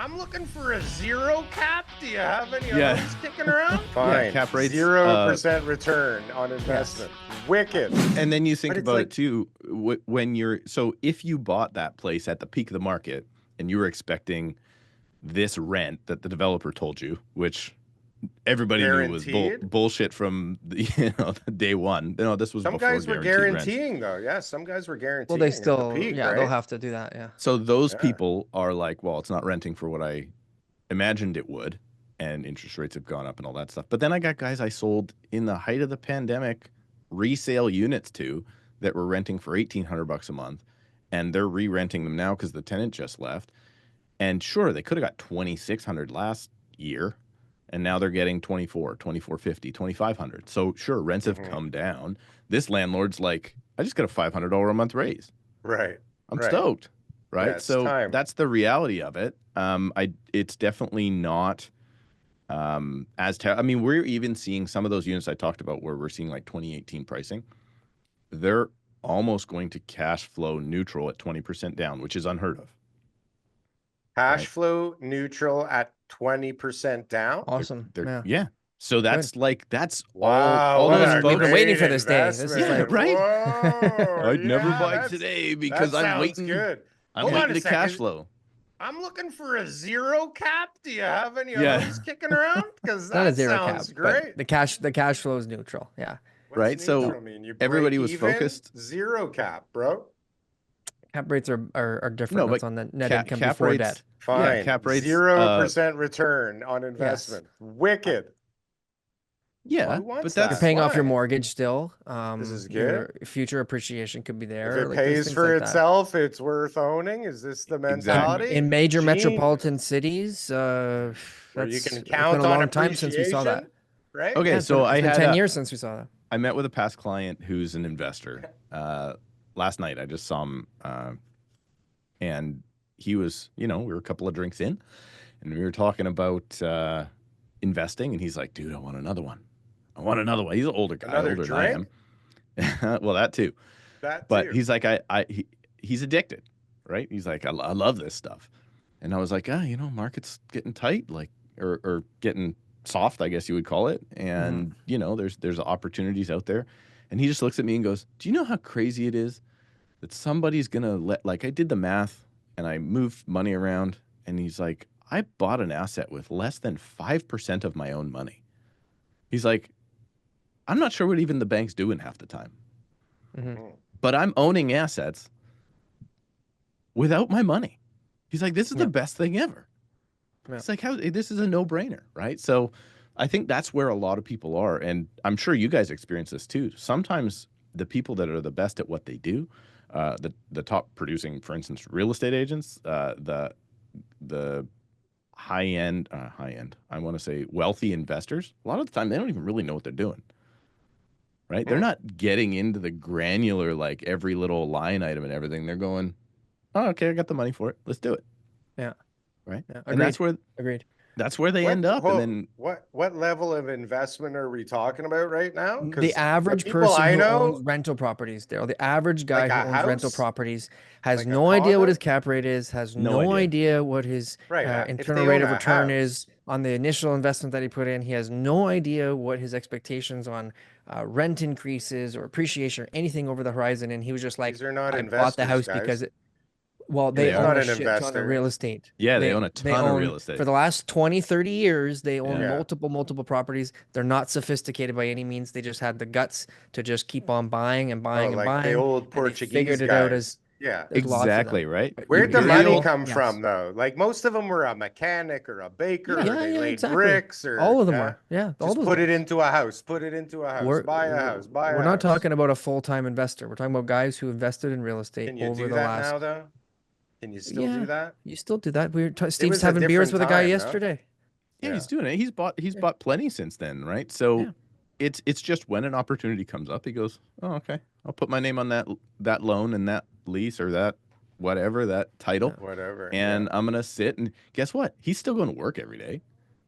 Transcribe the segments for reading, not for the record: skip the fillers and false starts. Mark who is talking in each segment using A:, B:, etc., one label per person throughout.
A: I'm looking for a zero cap. Do you have any of
B: Yeah.
A: those kicking around?
B: Yeah, cap rates,
A: 0% return on investment. Wicked.
B: And then you think
A: But it's
B: about
A: like-
B: it too, when you're, so if you bought that place at the peak of the market and you were expecting this rent that the developer told you, which everybody knew was
A: Guaranteed?
B: bullshit from the, the day one. No, this was
A: Some
B: before
A: guys were
B: guaranteed rent.
A: guaranteeing though. Yeah, some guys were guaranteeing.
C: Well, they
A: at
C: still,
A: the peak,
C: yeah,
A: right?
C: they'll have to do that. Yeah.
B: So those
A: Yeah.
B: people are like, well, it's not renting for what I imagined it would, and interest rates have gone up and all that stuff. But then I got guys I sold in the height of the pandemic resale units to that were renting for $1,800 a month, and they're re-renting them now because the tenant just left. And sure, they could have got $2,600 last year, and now they're getting $2,400, $2,450, $2,500. So sure, rents have come down. This landlord's like, I just got a $500 a month raise.
A: Right.
B: I'm
A: Right.
B: stoked, right?
A: Yeah, it's
B: So
A: time.
B: that's the reality of it. It's definitely not I mean, we're even seeing some of those units I talked about where we're seeing like 2018 pricing. They're almost going to cash flow neutral at 20% down, which is unheard of.
A: Cash
B: Right.
A: flow neutral at 20% down.
C: Awesome.
B: They're-
C: Yeah.
B: yeah. So that's like
A: Wow.
B: all
A: what
B: those
A: a
C: We've been
B: folks.
C: waiting for
A: great
C: this day. This is
A: investment.
B: like-
A: Whoa,
B: I'd never
A: yeah,
B: buy
A: that's-
B: today because
A: that
B: I'm
A: sounds
B: waiting.
A: Good.
B: I'm
A: Hold on
B: waiting
A: a
B: to cash
A: second.
B: flow.
A: I'm looking for a zero cap. Do you have any of
B: Yeah.
A: those kicking around? Because
C: Not a
A: that
C: zero cap,
A: sounds great.
C: but the cash flow is neutral. Yeah.
A: What's
B: Right, so
A: neutral mean? You
B: everybody
A: break
B: was
A: even?
B: focused-
A: Zero cap, bro.
C: Cap rates are different.
B: No,
C: That's
B: but
C: on the net
B: cap-
C: income
B: cap
C: before
B: rates-
C: debt.
A: Fine.
B: Yeah, cap rates,
A: 0% return on investment. Wicked.
B: Yeah,
A: Who wants
B: but
A: that?
C: You're
B: that's
C: paying off your
A: Why?
C: mortgage still.
A: is
C: Your future appreciation could be there.
A: If it
C: like, there's
A: pays
C: things
A: for
C: like that.
A: itself, it's worth owning. Is this the mentality?
C: In major
A: Genius.
C: metropolitan cities,
A: Where you
C: that's
A: can
C: it's
A: count
C: been a
A: on
C: long time since we saw that.
A: appreciation, right?
B: Okay,
C: Yeah, it's
B: so
C: been,
B: I
C: it's been
B: had
C: 10
B: a-
C: years since we saw that.
B: I met with a past client who's an investor last night. I just saw him, and he was, we were a couple of drinks in, and we were talking about investing, and he's like, "Dude, I want another one. I want another one." He's an older guy,
A: Another
B: older than I am. Well, that too.
A: That
B: But
A: too.
B: he's like, he's addicted, right? He's like, I love this stuff, and I was like, market's getting tight, like, or getting soft, I guess you would call it, and there's opportunities out there, and he just looks at me and goes, "Do you know how crazy it is that somebody's gonna like I did the math and I moved money around, and he's like, I bought an asset with less than 5% of my own money." He's like, I'm not sure what even the bank's doing half the time. But I'm owning assets without my money. He's like, this is the best thing ever.
C: Yeah.
B: It's like, this is a no-brainer, right? So I think that's where a lot of people are. And I'm sure you guys experience this too. Sometimes the people that are the best at what they do, the top producing, for instance, real estate agents, the high-end, I want to say wealthy investors, a lot of the time they don't even really know what they're doing. Right? They're not getting into the granular, like every little line item and everything. They're going, oh, okay, I got the money for it. Let's do it.
C: Yeah.
B: Right.
C: Yeah,
B: And
C: agreed.
B: that's where they end up. And then
A: what level of investment are we talking about right now? 'Cause
C: The average
A: people
C: person
A: I
C: who
A: know,
C: owns rental properties, Daryl, the average guy
A: Like a
C: who owns rental
A: house?
C: properties has
A: Like a
C: no idea what
A: condo?
C: his cap rate is, has
B: No
C: no
B: idea.
C: idea what his
A: Right, if
C: internal
A: they
C: rate
A: own
C: of
A: a
C: return
A: house.
C: is on the initial investment that he put in. He has no idea what his expectations on rent increases or appreciation or anything over the horizon. And he was just like,
A: these are not
C: I
A: investors,
C: bought the house
A: guys.
C: because they
B: they
C: own
A: are.
C: a
A: Not an
C: shit ton
A: investor.
C: of real estate.
B: Yeah, they own a ton of real estate.
C: For the last 20, 30 years, they own
A: Yeah.
C: multiple properties. They're not sophisticated by any means. They just had the guts to just keep on buying and buying and
A: like
C: buying.
A: the old
C: and they
A: Portuguese
C: figured it
A: guys.
C: out as
A: Yeah.
C: there's lots of
B: exactly,
C: them.
B: right?
A: Where'd the
C: Imperial-
A: money come
C: yes.
A: from, though? Like most of them were a mechanic or a baker, or they laid
C: exactly.
A: bricks, or
C: All of them
A: yeah.
C: are. Yeah, all
A: Just
C: those
A: put
C: are.
A: it into a house. Put it into a house. Buy a house. Buy a
C: We're
A: house.
C: not talking about a full-time investor. We're talking about guys who invested in real estate
A: Can you
C: over
A: do
C: the
A: that
C: last.
A: now, though? Can you still
C: Yeah.
A: do that?
C: You still do that. Steve's
A: was a
C: having beers
A: different
C: with a guy
A: time, no?
C: yesterday.
B: Yeah,
A: Yeah.
B: he's doing it. He's bought plenty since then, right? So
C: Yeah.
B: it's just when an opportunity comes up, he goes, "Oh, okay, I'll put my name on that loan and that lease or that whatever, that title,
A: Whatever.
B: and I'm gonna sit." And guess what? He's still going to work every day.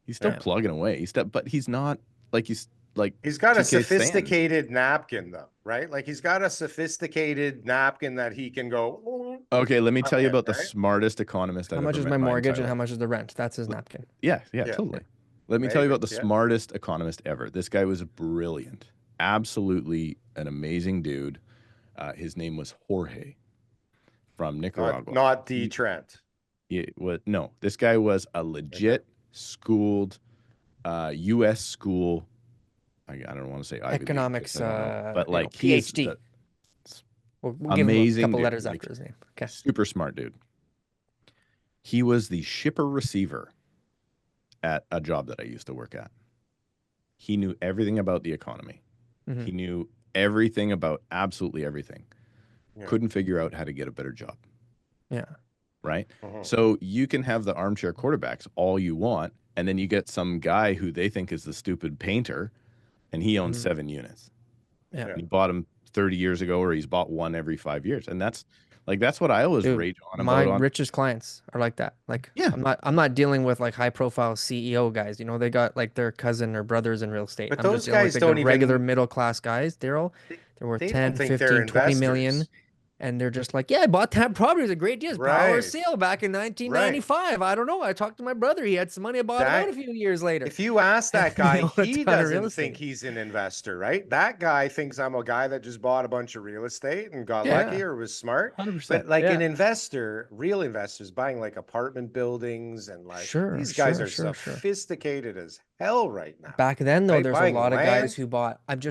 B: He's still
C: Yeah.
B: plugging away. But he's not like like
A: He's got a
B: TK stands.
A: sophisticated napkin though, right? Like he's got a sophisticated napkin that he can go.
B: Okay, let me tell you about the
A: right?
B: smartest economist I've
C: How much
B: ever
C: is
B: met
C: my
B: in
C: mortgage
B: entire
C: and how
B: life.
C: much is the rent? That's his napkin.
B: Yeah,
A: Yeah.
B: totally. Let me tell you about the
A: Yeah.
B: smartest economist ever. This guy was brilliant, absolutely an amazing dude. His name was Jorge from Nicaragua.
A: Not D. Trent.
B: No, this guy was a legit schooled U.S. school. I don't want to say Ivy League,
C: Economics,
B: I don't know, but like he is
C: PhD. We'll give him a
B: amazing
C: couple
B: dude,
C: letters
B: like,
C: after his name. Okay.
B: super smart dude. He was the shipper receiver at a job that I used to work at. He knew everything about the economy.
C: Mm-hmm.
B: He knew everything about absolutely everything.
A: Yeah.
B: Couldn't figure out how to get a better job.
C: Yeah.
B: Right?
A: Mhm.
B: So you can have the armchair quarterbacks all you want, and then you get some guy who they think is the stupid painter, and he owns 7 units.
C: Yeah.
B: And he bought them 30 years ago, or he's bought one every 5 years. And that's what I always
C: Dude,
B: rage on
C: my
B: about.
C: richest clients are like that. Like,
B: Yeah.
C: I'm not dealing with like high profile CEO guys. You know, they got like their cousin or brothers in real estate.
A: But
C: I'm
A: those
C: just dealing with
A: guys
C: like
A: don't
C: the regular
A: even-
C: middle class guys, Daryl. They're worth
A: They
C: 10,
A: don't think they're
C: 15, 20 million.
A: investors.
C: And they're just like, yeah, I bought that property. It was a great deal. It's power
A: Right.
C: sale back in 1995. I don't know. I talked to my brother. He had some money. I bought it out a few years later.
A: If you ask that
C: They
A: guy,
C: own a
A: he
C: ton of real
A: doesn't think
C: estate.
A: he's an investor, right? That guy thinks I'm a guy that just bought a bunch of real estate and got
C: Yeah.
A: lucky or was smart.
C: 100%.
A: But like
C: yeah.
A: an investor, real investors buying like apartment buildings and like
C: Sure,
A: these guys
C: sure,
A: are
C: sure, sure.
A: sophisticated as hell right now.
C: Back then, though,
A: Right,
C: there's a
A: buying
C: lot of
A: land.
C: guys who bought. I got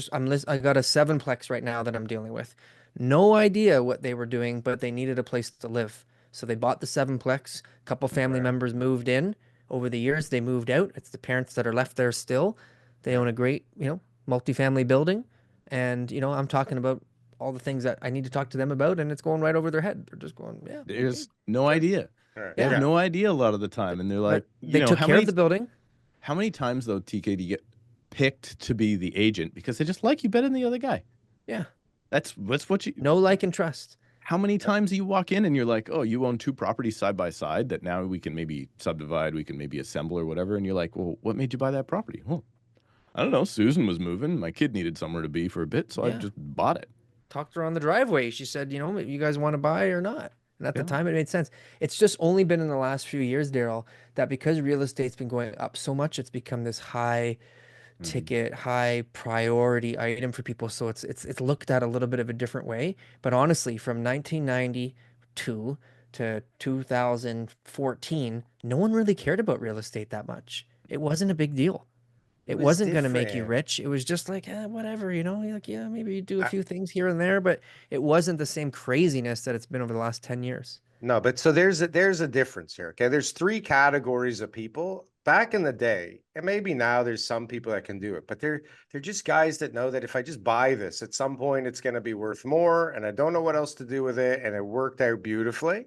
C: a 7-plex right now that I'm dealing with. No idea what they were doing, but they needed a place to live. So they bought the 7-plex. A couple family members moved in. Over the years, they moved out. It's the parents that are left there still. They own a great, multifamily building. And, I'm talking about all the things that I need to talk to them about, and it's going right over their head. They're just going, yeah.
B: There's no idea.
A: Right.
B: They have
A: Yeah.
B: no idea a lot of the time. And they're like,
C: But they took care of the building.
B: How many times, though, TK, do you get picked to be the agent because they just like you better than the other guy?
C: Yeah.
B: That's what you...
C: No like and trust.
B: How many times do you walk in and you're like, oh, you own 2 properties side by side that now we can maybe subdivide, we can maybe assemble or whatever. And you're like, well, what made you buy that property? Well, I don't know. Susan was moving. My kid needed somewhere to be for a bit, so I
C: Yeah.
B: just bought it.
C: Talked to her on the driveway. She said, you guys want to buy or not? And at the time, it made sense. It's just only been in the last few years, Daryl, that because real estate's been going up so much, it's become this high ticket, high priority item for people. So it's looked at a little bit of a different way. But honestly, from 1992 to 2014, no one really cared about real estate that much. It wasn't a big deal. It
A: was
C: wasn't going to make you
A: different.
C: rich. It was just like, whatever, like, yeah, maybe you do a few things here and there, but it wasn't the same craziness that it's been over the last 10 years.
A: No, but so there's a difference here. Okay. There's 3 categories of people back in the day, and maybe now there's some people that can do it, but they're just guys that know that if I just buy this, at some point it's going to be worth more, and I don't know what else to do with it, and it worked out beautifully.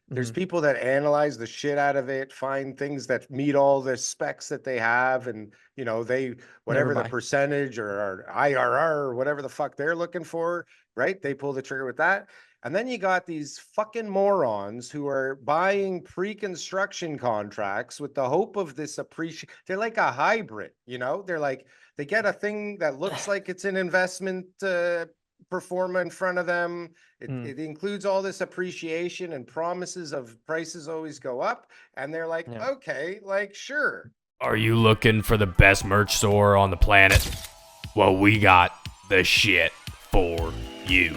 A: There's people that analyze the shit out of it, find things that meet all the specs that they have, and they whatever the
C: buy.
A: percentage or IRR or whatever the fuck they're looking for, right? They pull the trigger with that. And then you got these fucking morons who are buying pre-construction contracts with the hope of this appreciation. They're like a hybrid, They're like, they get a thing that looks like it's an investment performer in front of them. It includes all this appreciation and promises of prices always go up. And they're like, okay, like, sure.
D: Are you looking for the best merch store on the planet? Well, we got the shit for you.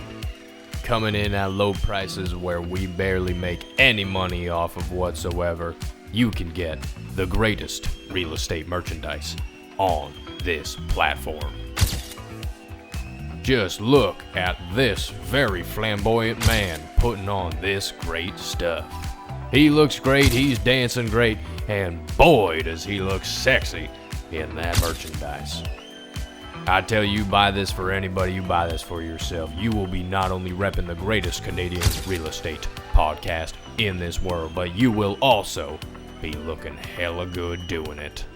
D: Coming in at low prices where we barely make any money off of whatsoever, you can get the greatest real estate merchandise on this platform. Just look at this very flamboyant man putting on this great stuff. He looks great, he's dancing great, and boy does he look sexy in that merchandise. I tell you, buy this for anybody, you buy this for yourself. You will be not only repping the greatest Canadian real estate podcast in this world, but you will also be looking hella good doing it.